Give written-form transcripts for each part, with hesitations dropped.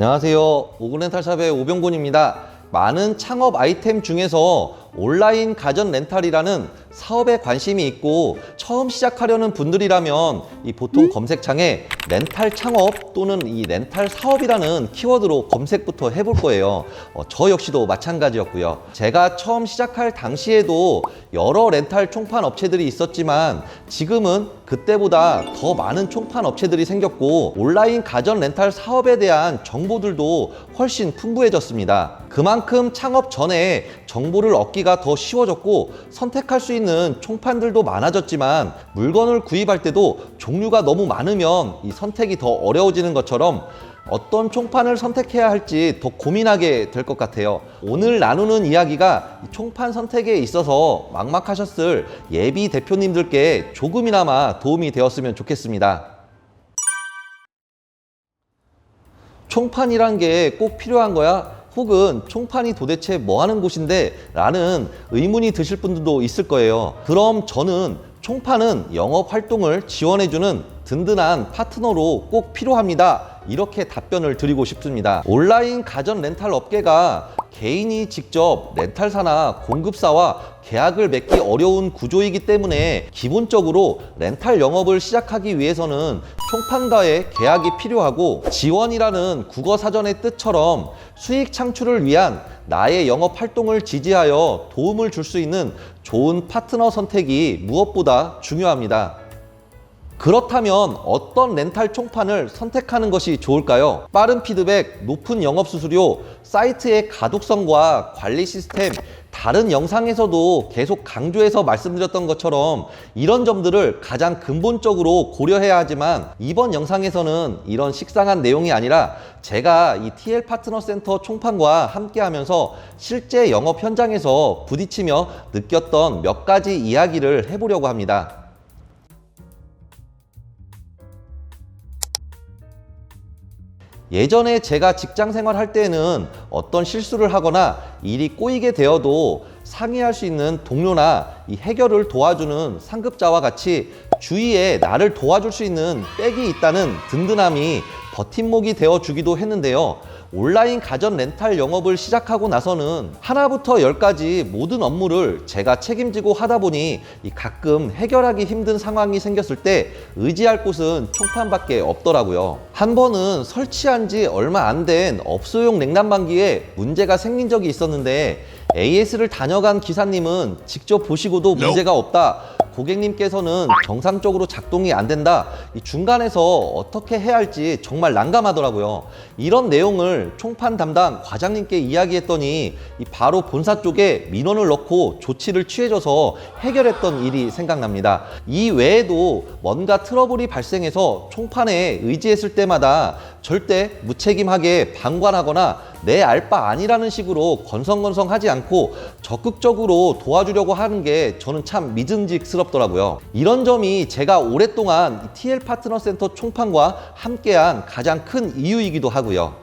안녕하세요. 오근렌탈샵의 오병곤입니다. 많은 창업 아이템 중에서 온라인 가전 렌탈이라는 사업에 관심이 있고 처음 시작하려는 분들이라면 이 보통 검색창에 렌탈 창업 또는 이 렌탈 사업이라는 키워드로 검색부터 해볼 거예요. 저 역시도 마찬가지였고요. 제가 처음 시작할 당시에도 여러 렌탈 총판 업체들이 있었지만 지금은 그때보다 더 많은 총판 업체들이 생겼고 온라인 가전 렌탈 사업에 대한 정보들도 훨씬 풍부해졌습니다. 그만큼 창업 전에 정보를 얻기가 더 쉬워졌고 선택할 수 있는 총판들도 많아졌지만 물건을 구입할 때도 종류가 너무 많으면 이 선택이 더 어려워지는 것처럼 어떤 총판을 선택해야 할지 더 고민하게 될 것 같아요. 오늘 나누는 이야기가 총판 선택에 있어서 막막하셨을 예비 대표님들께 조금이나마 도움이 되었으면 좋겠습니다. 총판이란 게 꼭 필요한 거야? 혹은 총판이 도대체 뭐 하는 곳인데? 라는 의문이 드실 분들도 있을 거예요. 그럼 저는 총판은 영업 활동을 지원해주는 든든한 파트너로 꼭 필요합니다. 이렇게 답변을 드리고 싶습니다. 온라인 가전 렌탈 업계가 개인이 직접 렌탈사나 공급사와 계약을 맺기 어려운 구조이기 때문에 기본적으로 렌탈 영업을 시작하기 위해서는 총판과의 계약이 필요하고 지원이라는 국어사전의 뜻처럼 수익 창출을 위한 나의 영업 활동을 지지하여 도움을 줄 수 있는 좋은 파트너 선택이 무엇보다 중요합니다. 그렇다면 어떤 렌탈 총판을 선택하는 것이 좋을까요? 빠른 피드백, 높은 영업 수수료, 사이트의 가독성과 관리 시스템, 다른 영상에서도 계속 강조해서 말씀드렸던 것처럼 이런 점들을 가장 근본적으로 고려해야 하지만 이번 영상에서는 이런 식상한 내용이 아니라 제가 이 TL 파트너 센터 총판과 함께 하면서 실제 영업 현장에서 부딪히며 느꼈던 몇 가지 이야기를 해보려고 합니다. 예전에 제가 직장 생활할 때에는 어떤 실수를 하거나 일이 꼬이게 되어도 상의할 수 있는 동료나 이 해결을 도와주는 상급자와 같이 주위에 나를 도와줄 수 있는 백이 있다는 든든함이 버팀목이 되어주기도 했는데요. 온라인 가전 렌탈 영업을 시작하고 나서는 하나부터 열까지 모든 업무를 제가 책임지고 하다 보니 가끔 해결하기 힘든 상황이 생겼을 때 의지할 곳은 총판밖에 없더라고요. 한 번은 설치한 지 얼마 안 된 업소용 냉난방기에 문제가 생긴 적이 있었는데 AS를 다녀간 기사님은 직접 보시고도 문제가 없다. 고객님께서는 정상적으로 작동이 안 된다. 이 중간에서 어떻게 해야 할지 정말 난감하더라고요. 이런 내용을 총판 담당 과장님께 이야기했더니 바로 본사 쪽에 민원을 넣고 조치를 취해줘서 해결했던 일이 생각납니다. 이 외에도 뭔가 트러블이 발생해서 총판에 의지했을 때마다 절대 무책임하게 방관하거나 내 알 바 아니라는 식으로 건성건성하지 않고 적극적으로 도와주려고 하는 게 저는 참 믿음직스럽더라고요. 이런 점이 제가 오랫동안 TL 파트너 센터 총판과 함께한 가장 큰 이유이기도 하고요.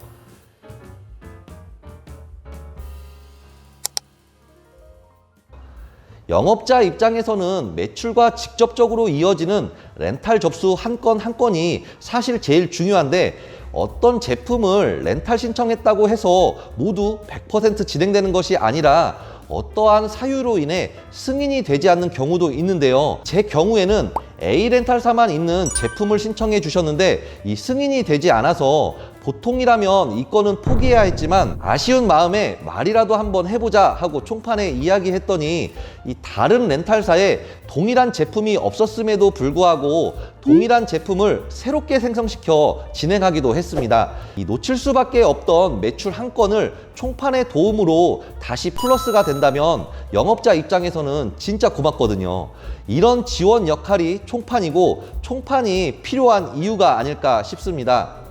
영업자 입장에서는 매출과 직접적으로 이어지는 렌탈 접수 한 건 한 건이 사실 제일 중요한데 어떤 제품을 렌탈 신청했다고 해서 모두 100% 진행되는 것이 아니라 어떠한 사유로 인해 승인이 되지 않는 경우도 있는데요. 제 경우에는 A 렌탈사만 있는 제품을 신청해 주셨는데 이 승인이 되지 않아서 보통이라면 이 건은 포기해야 했지만 아쉬운 마음에 말이라도 한번 해보자 하고 총판에 이야기했더니 이 다른 렌탈사에 동일한 제품이 없었음에도 불구하고 동일한 제품을 새롭게 생성시켜 진행하기도 했습니다. 이 놓칠 수밖에 없던 매출 한 건을 총판의 도움으로 다시 플러스가 된다면 영업자 입장에서는 진짜 고맙거든요. 이런 지원 역할이 총판이고 총판이 필요한 이유가 아닐까 싶습니다.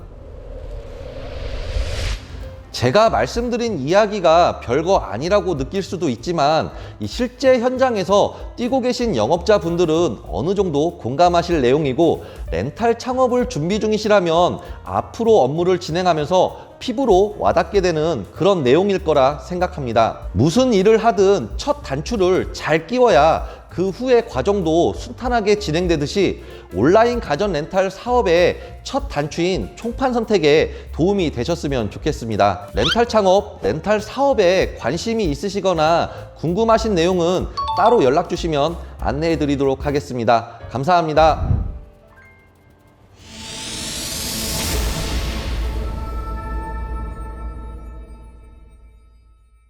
제가 말씀드린 이야기가 별거 아니라고 느낄 수도 있지만 이 실제 현장에서 뛰고 계신 영업자분들은 어느 정도 공감하실 내용이고 렌탈 창업을 준비 중이시라면 앞으로 업무를 진행하면서 피부로 와닿게 되는 그런 내용일 거라 생각합니다. 무슨 일을 하든 첫 단추를 잘 끼워야 그 후의 과정도 순탄하게 진행되듯이 온라인 가전 렌탈 사업의 첫 단추인 총판 선택에 도움이 되셨으면 좋겠습니다. 렌탈 창업, 렌탈 사업에 관심이 있으시거나 궁금하신 내용은 따로 연락 주시면 안내해 드리도록 하겠습니다. 감사합니다.